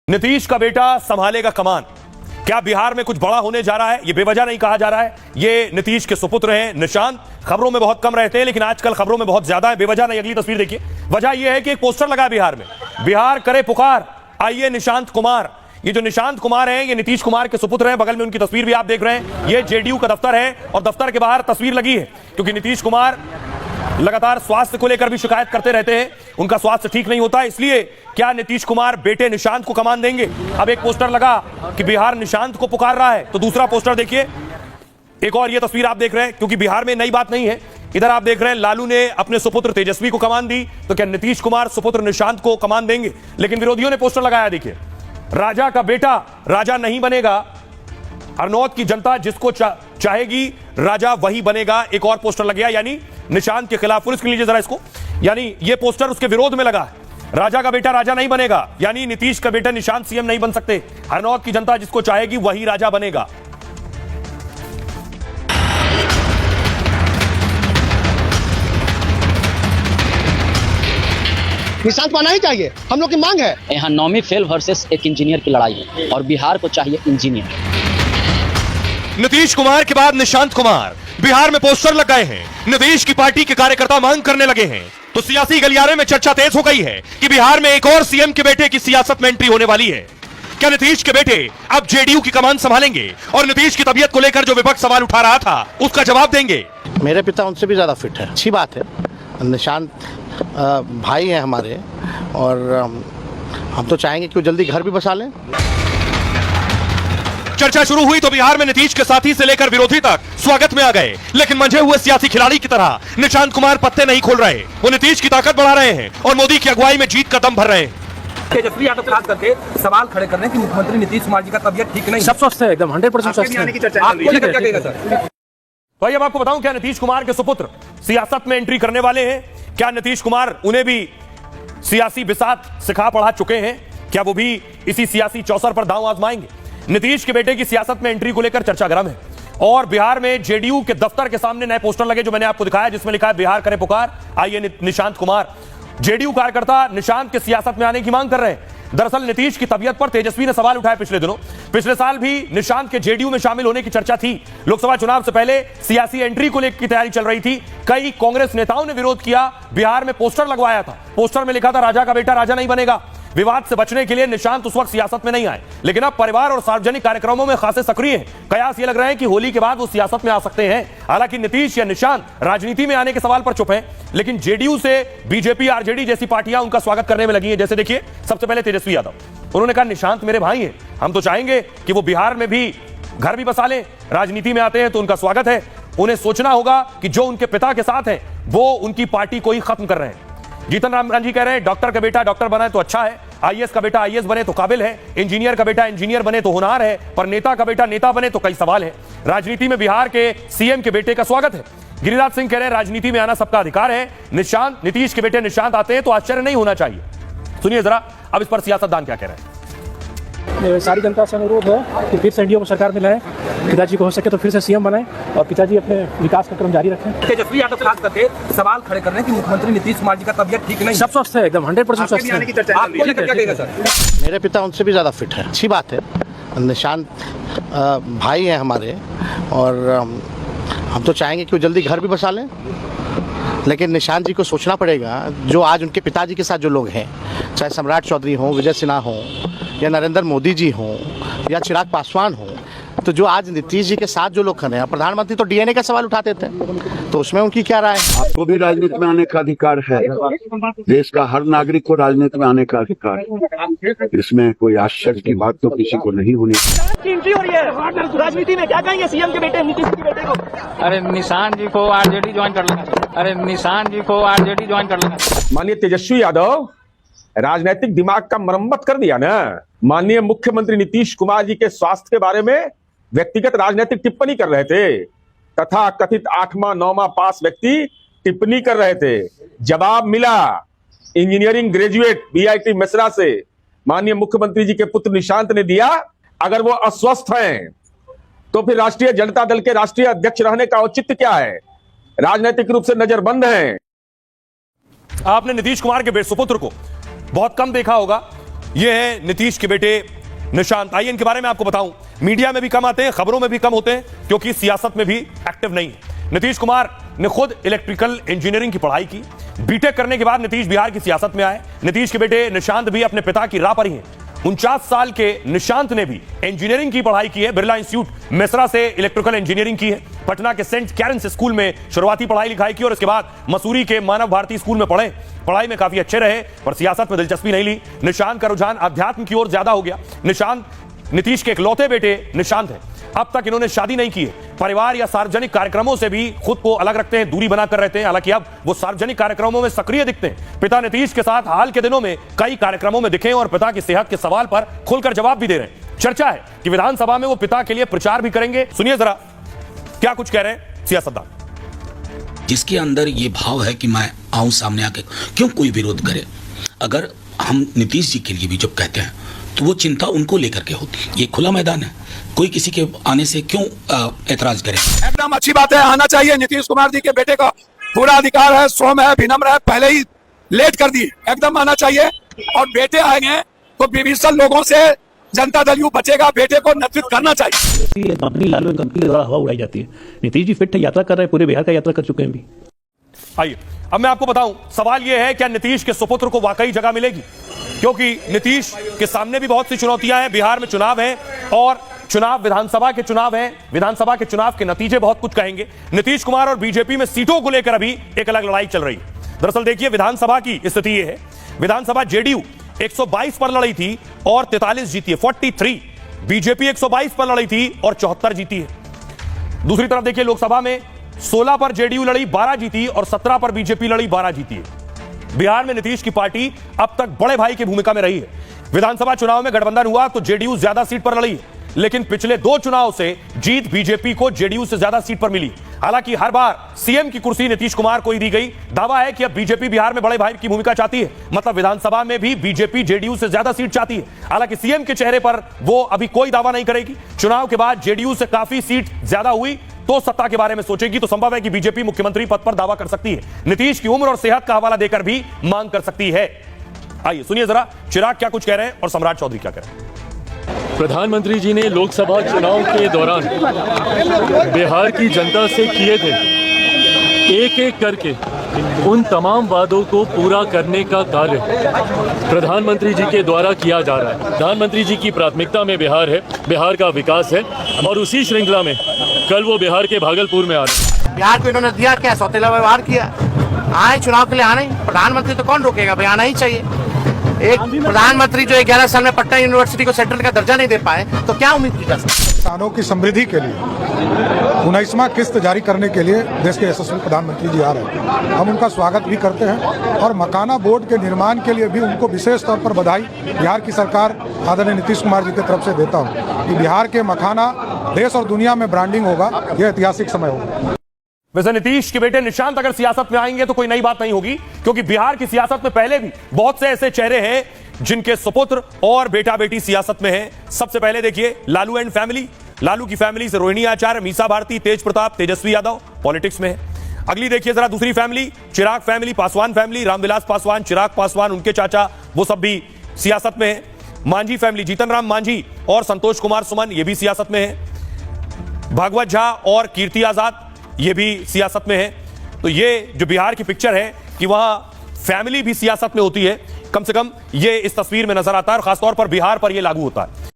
नीतीश का बेटा संभालेगा कमान। क्या बिहार में कुछ बड़ा होने जा रहा है? ये बेवजह नहीं कहा जा रहा है। ये नीतीश के सुपुत्र हैं निशांत। खबरों में बहुत कम रहते हैं लेकिन आजकल खबरों में बहुत ज्यादा है। बेवजह नहीं। अगली तस्वीर देखिए। वजह यह है कि एक पोस्टर लगा है बिहार में, बिहार करे पुकार, आइए निशांत कुमार। ये जो निशांत कुमार हैं ये नीतीश कुमार के सुपुत्र हैं। बगल में उनकी तस्वीर भी आप देख रहे हैं। ये जेडीयू का दफ्तर है और दफ्तर के बाहर तस्वीर लगी है क्योंकि नीतीश कुमार लगातार स्वास्थ्य को लेकर भी शिकायत करते रहते हैं। उनका स्वास्थ्य ठीक नहीं होता, इसलिए क्या नीतीश कुमार बेटे निशांत को कमान देंगे? अब एक पोस्टर लगा कि बिहार निशांत को पुकार रहा है, तो दूसरा पोस्टर देखिए। एक और ये तस्वीर आप देख रहे हैं क्योंकि बिहार में नई बात नहीं है। इधर आप देख रहे हैं लालू ने अपने सुपुत्र तेजस्वी को कमान दी, तो क्या नीतीश कुमार सुपुत्र निशांत को कमान देंगे? लेकिन विरोधियों ने पोस्टर लगाया, देखिए, राजा का बेटा राजा नहीं बनेगा, हरनौत की जनता जिसको चाहेगी राजा वही बनेगा। एक और पोस्टर लग गया, यानी निशांत के खिलाफ। पुलिस के लीजिए जरा इसको, यानी ये पोस्टर उसके विरोध में लगा है। राजा का बेटा राजा नहीं बनेगा, यानी नीतीश का बेटा निशांत सीएम नहीं बन सकते। हरनौत की जनता जिसको चाहेगी वही राजा बनेगा। निशांत को आना ही चाहिए, हम लोग की मांग है। यहाँ नौवीं फेल वर्सेस एक इंजीनियर की लड़ाई है और बिहार को चाहिए इंजीनियर। नीतीश कुमार के बाद निशांत कुमार। बिहार में पोस्टर लग गए हैं। नीतीश की पार्टी के कार्यकर्ता मांग करने लगे हैं, तो सियासी गलियारे में चर्चा तेज हो गई है कि बिहार में एक और सीएम के बेटे की सियासत में एंट्री होने वाली है। क्या नीतीश के बेटे अब जेडीयू की कमान संभालेंगे और नीतीश की तबीयत को लेकर जो विपक्ष सवाल उठा रहा था उसका जवाब देंगे? मेरे पिता उनसे भी ज्यादा फिट है, अच्छी बात है। निशांत भाई हैं हमारे और हम तो चाहेंगे कि वो जल्दी घर भी बसा लें। चर्चा शुरू हुई तो बिहार में नीतीश के साथी से लेकर विरोधी तक स्वागत में आ गए, लेकिन मंझे हुए सियासी खिलाड़ी की तरह निशांत कुमार पत्ते नहीं खोल रहे। वो नीतीश की ताकत बढ़ा रहे हैं और मोदी की अगुवाई में जीत का दम भर रहे हैं। तेजस्वी यादव खास करके सवाल खड़े कर रहे हैं कि मुख्यमंत्री नीतीश कुमार जी का तबीयत ठीक नहीं। सब स्वस्थ है, एकदम 100% स्वस्थ है। तो अब आपको बताऊं, क्या नीतीश कुमार के सुपुत्र सियासत में एंट्री करने वाले हैं? क्या नीतीश कुमार उन्हें भी सियासी बिसात सिखा पढ़ा चुके हैं? क्या वो भी इसी सियासी चौसर पर दांव आजमाएंगे? नीतीश के बेटे की सियासत में एंट्री को लेकर चर्चा गर्म है और बिहार में जेडीयू के दफ्तर के सामने नए पोस्टर लगे जो मैंने आपको दिखाया, जिसमें लिखा है बिहार करे पुकार, आइए निशांत कुमार। जेडीयू कार्यकर्ता निशांत के सियासत में आने की मांग कर रहे हैं। दरअसल नीतीश की तबीयत पर तेजस्वी ने सवाल उठाए पिछले दिनों। पिछले साल भी निशांत के जेडीयू में शामिल होने की चर्चा थी। लोकसभा चुनाव से पहले सियासी एंट्री को लेकर की तैयारी चल रही थी। कई कांग्रेस नेताओं ने विरोध किया। बिहार में पोस्टर लगवाया था, पोस्टर में लिखा था राजा का बेटा राजा नहीं बनेगा। विवाद से बचने के लिए निशांत उस वक्त सियासत में नहीं आए, लेकिन अब परिवार और सार्वजनिक कार्यक्रमों में खासे सक्रिय हैं। कयास ये लग रहे हैं कि होली के बाद वो सियासत में आ सकते हैं। हालांकि नीतीश या निशांत राजनीति में आने के सवाल पर चुप हैं, लेकिन जेडीयू से बीजेपी, आरजेडी जैसी पार्टियां उनका स्वागत करने में लगी हैं। जैसे देखिए, सबसे पहले तेजस्वी यादव, उन्होंने कहा निशांत मेरे भाई हैं, हम तो चाहेंगे कि वो बिहार में भी घर भी बसा लें। राजनीति में आते हैं तो उनका स्वागत है। उन्हें सोचना होगा कि जो उनके पिता के साथ है वो उनकी पार्टी को ही खत्म कर रहे हैं। जीतन राम मांझी कह रहे हैं डॉक्टर का बेटा डॉक्टर बना है तो अच्छा है, आईएएस का बेटा आईएएस बने तो काबिल है, इंजीनियर का बेटा इंजीनियर बने तो होनहार है, पर नेता का बेटा नेता बने तो कई सवाल है। राजनीति में बिहार के सीएम के बेटे का स्वागत है। गिरिराज सिंह कह रहे हैं राजनीति में आना सबका अधिकार है। निशांत, नीतीश के बेटे निशांत आते हैं तो आश्चर्य नहीं होना चाहिए। सुनिए जरा अब इस पर सियासतदान क्या कह रहे हैं। सारी जनता से अनुरोध है कि फिर से एनडीए को सरकार में लाएं, पिताजी को हो सके तो फिर से सीएम बनाएं और पिताजी अपने विकास का क्रम जारी रखें। तेजस्वी यादव खास करके सवाल खड़े कर रहे हैं कि मुख्यमंत्री नीतीश कुमार जी का तबीयत ठीक नहीं। सब स्वस्थ है, एकदम 100% स्वस्थ है। आपको लेकर क्या कहेगा सर? मेरे पिता उनसे भी ज्यादा फिट है, अच्छी बात है। निशांत भाई हैं हमारे और हम तो चाहेंगे कि वो जल्दी घर भी बसा लें। लेकिन निशांत जी को सोचना पड़ेगा, जो आज उनके पिताजी के साथ जो लोग हैं, चाहे सम्राट चौधरी हों, विजय सिन्हा हों, या नरेंद्र मोदी जी हों, या चिराग पासवान हों, तो जो आज नीतीश जी के साथ जो लोग खड़े हैं, प्रधानमंत्री तो डीएनए का सवाल उठाते थे, तो उसमें उनकी क्या राय है? आपको भी राजनीति में आने का अधिकार है। देश का हर नागरिक को राजनीति में आने का अधिकार है। इसमें कोई आश्चर्य की बात तो किसी को नहीं होनी। एंट्री हो रही है राजनीति में, क्या कहेंगे सीएम के बेटे नीतीश के बेटे को? अरे निशांत जी को आरजेडी ज्वाइन कर लेना। अरे निशांत जी को आरजेडी ज्वाइन कर लेना। माननीय तेजस्वी यादव राजनीतिक दिमाग का मरम्मत कर दिया ना। माननीय मुख्यमंत्री नीतीश कुमार जी के स्वास्थ्य के बारे में व्यक्तिगत राजनीतिक टिप्पणी कर रहे थे, तथा कथित 8वां 9वां पास व्यक्ति टिप्पणी कर रहे थे। जवाब मिला इंजीनियरिंग ग्रेजुएट बीआईटी मिश्रा से, माननीय मुख्यमंत्री जी के पुत्र निशांत ने दिया। अगर वो अस्वस्थ हैं तो फिर राष्ट्रीय जनता दल के राष्ट्रीय अध्यक्ष रहने का औचित्य क्या है? राजनीतिक रूप से नजरबंद हैं। आपने नीतीश कुमार के सुपुत्र को बहुत कम देखा होगा। ये है नीतीश के बेटे निशांत। आइए इनके बारे में आपको बताऊं, मीडिया में भी कम आते हैं, खबरों में भी कम होते हैं, क्योंकि सियासत में भी एक्टिव नहीं है। नीतीश कुमार ने खुद इलेक्ट्रिकल इंजीनियरिंग की पढ़ाई की। बीटेक करने के बाद नीतीश बिहार की सियासत में आए। नीतीश के बेटे निशांत भी अपने पिता की राह पर ही हैं। 49 साल के निशांत ने भी इंजीनियरिंग की पढ़ाई की है। बिरला इंस्टीट्यूट मेसरा से इलेक्ट्रिकल इंजीनियरिंग की है। पटना के सेंट कैरेंस स्कूल में शुरुआती पढ़ाई लिखाई की और इसके बाद मसूरी के मानव भारती स्कूल में पढ़े। पढ़ाई में काफी अच्छे रहे, पर सियासत में दिलचस्पी नहीं ली। निशांत का रुझान अध्यात्म की ओर ज्यादा हो गया। निशांत नीतीश के इकलौते बेटे निशांत है। अब तक इन्होंने शादी नहीं की है। परिवार या सार्वजनिक कार्यक्रमों से भी खुद को अलग रखते हैं, दूरी बनाकर रहते हैं। हालांकि अब वो सार्वजनिक कार्यक्रमों में सक्रिय दिखते हैं। पिता नीतीश के साथ हाल के दिनों में कई कार्यक्रमों में दिखे और पिता की सेहत के सवाल पर खुलकर जवाब भी दे रहे हैं। चर्चा है कि विधानसभा में वो पिता के लिए प्रचार भी करेंगे। सुनिए जरा क्या कुछ कह रहे हैं सियासतदान। जिसके अंदर ये भाव है कि मैं आऊं सामने आके, क्यों कोई विरोध करे। अगर हम नीतीश जी के लिए भी जब कहते हैं तो वो चिंता उनको लेकर के होती है। ये खुला मैदान है, कोई किसी के आने से क्यों ऐतराज करे। एकदम अच्छी बात है, आना चाहिए। नीतीश कुमार जी के बेटे का पूरा अधिकार है, सौम्य है, विनम्र है, पहले ही लेट कर दिए, एकदम आना चाहिए। और बेटे आएंगे तो विभिन्न लोगों से जनता दल यू बचेगा, बेटे को नेतृत्व करना चाहिए। कंपनी लालू कंपनी के द्वारा हवा उड़ाई जाती है। नीतीश जी फिट है, यात्रा कर रहे हैं, पूरे बिहार का यात्रा कर चुके हैं भी। आइए अब मैं आपको बताऊं, सवाल यह है क्या नीतीश के सुपुत्र को वाकई जगह मिलेगी, क्योंकि नीतीश के सामने भी बहुत सी चुनौतियां हैं। बिहार में चुनाव है और चुनाव विधानसभा के चुनाव हैं। विधानसभा के चुनाव के नतीजे बहुत कुछ कहेंगे। नीतीश कुमार और बीजेपी में सीटों को लेकर अभी एक अलग लड़ाई चल रही है। दरअसल देखिए विधानसभा की स्थिति यह है, विधानसभा जेडीयू 122 पर लड़ी थी और 43 जीती है, 43। बीजेपी 122 पर लड़ी थी और 74 जीती है। दूसरी तरफ देखिए लोकसभा में 16 पर जेडीयू लड़ी, 12 जीती और 17 पर बीजेपी लड़ी, 12 जीती है। बिहार में नीतीश की पार्टी अब तक बड़े भाई की भूमिका में रही है। विधानसभा चुनाव में गठबंधन हुआ तो जेडीयू ज्यादा सीट पर लड़ी है, लेकिन पिछले 2 चुनाव से जीत बीजेपी को जेडीयू से ज्यादा सीट पर मिली। हालांकि हर बार सीएम की कुर्सी नीतीश कुमार को ही दी गई। दावा है कि अब बीजेपी बिहार में बड़े भाई की भूमिका चाहती है, मतलब विधानसभा में भी बीजेपी जेडीयू से ज्यादा सीट चाहती है। हालांकि सीएम के चेहरे पर वो अभी कोई दावा नहीं करेगी। चुनाव के बाद जेडीयू से काफी सीट ज्यादा हुई तो सत्ता के बारे में सोचेगी, तो संभव है कि बीजेपी मुख्यमंत्री पद पर दावा कर सकती है। नीतीश की उम्र और सेहत का हवाला देकर भी मांग कर सकती है। आइए सुनिए जरा चिराग क्या कुछ कह रहे हैं और सम्राट चौधरी क्या कह रहे हैं। प्रधानमंत्री जी ने लोकसभा चुनाव के दौरान बिहार की जनता से किए थे एक एक करके उन तमाम वादों को पूरा करने का कार्य प्रधानमंत्री जी के द्वारा किया जा रहा है। प्रधानमंत्री जी की प्राथमिकता में बिहार है, बिहार का विकास है, और उसी श्रृंखला में कल वो बिहार के भागलपुर में आ रहे। बिहार को इन्होंने दिया क्या, सौतेला व्यवहार किया। आए चुनाव के लिए आने, प्रधानमंत्री तो कौन रोकेगा भाई, आना ही चाहिए। एक प्रधानमंत्री जो 11 साल में पटना यूनिवर्सिटी को सेंट्रल का दर्जा नहीं दे पाए, तो क्या उम्मीद की जा सकती है। किसानों की समृद्धि के लिए 19वां किस्त जारी करने के लिए देश के यशस्वी प्रधानमंत्री जी आ रहे हैं। हम उनका स्वागत भी करते हैं और मकाना बोर्ड के निर्माण के लिए भी उनको विशेष तौर पर बधाई बिहार की सरकार आदरणीय नीतीश कुमार जी की तरफ से देता हूँ कि बिहार के मखाना देश और दुनिया में ब्रांडिंग होगा। यह ऐतिहासिक समय होगा। वैसे नीतीश के बेटे निशांत अगर सियासत में आएंगे तो कोई नई बात नहीं होगी, क्योंकि बिहार की सियासत में पहले भी बहुत से ऐसे चेहरे हैं जिनके सुपुत्र और बेटा बेटी सियासत में हैं। सबसे पहले देखिए लालू एंड फैमिली। लालू की फैमिली से रोहिणी आचार्य, मीसा भारती, तेज प्रताप, तेजस्वी यादव पॉलिटिक्स में है। अगली देखिए जरा दूसरी फैमिली, चिराग फैमिली, पासवान फैमिली, रामविलास पासवान, चिराग पासवान, उनके चाचा, वो सब भी सियासत में है। मांझी फैमिली, जीतन राम मांझी और संतोष कुमार सुमन, ये भी सियासत में है। भागवत झा और कीर्ति आजाद, ये भी सियासत में है। तो ये जो बिहार की पिक्चर है कि वहां फैमिली भी सियासत में होती है, कम से कम ये इस तस्वीर में नजर आता है और खासतौर पर बिहार पर यह लागू होता है।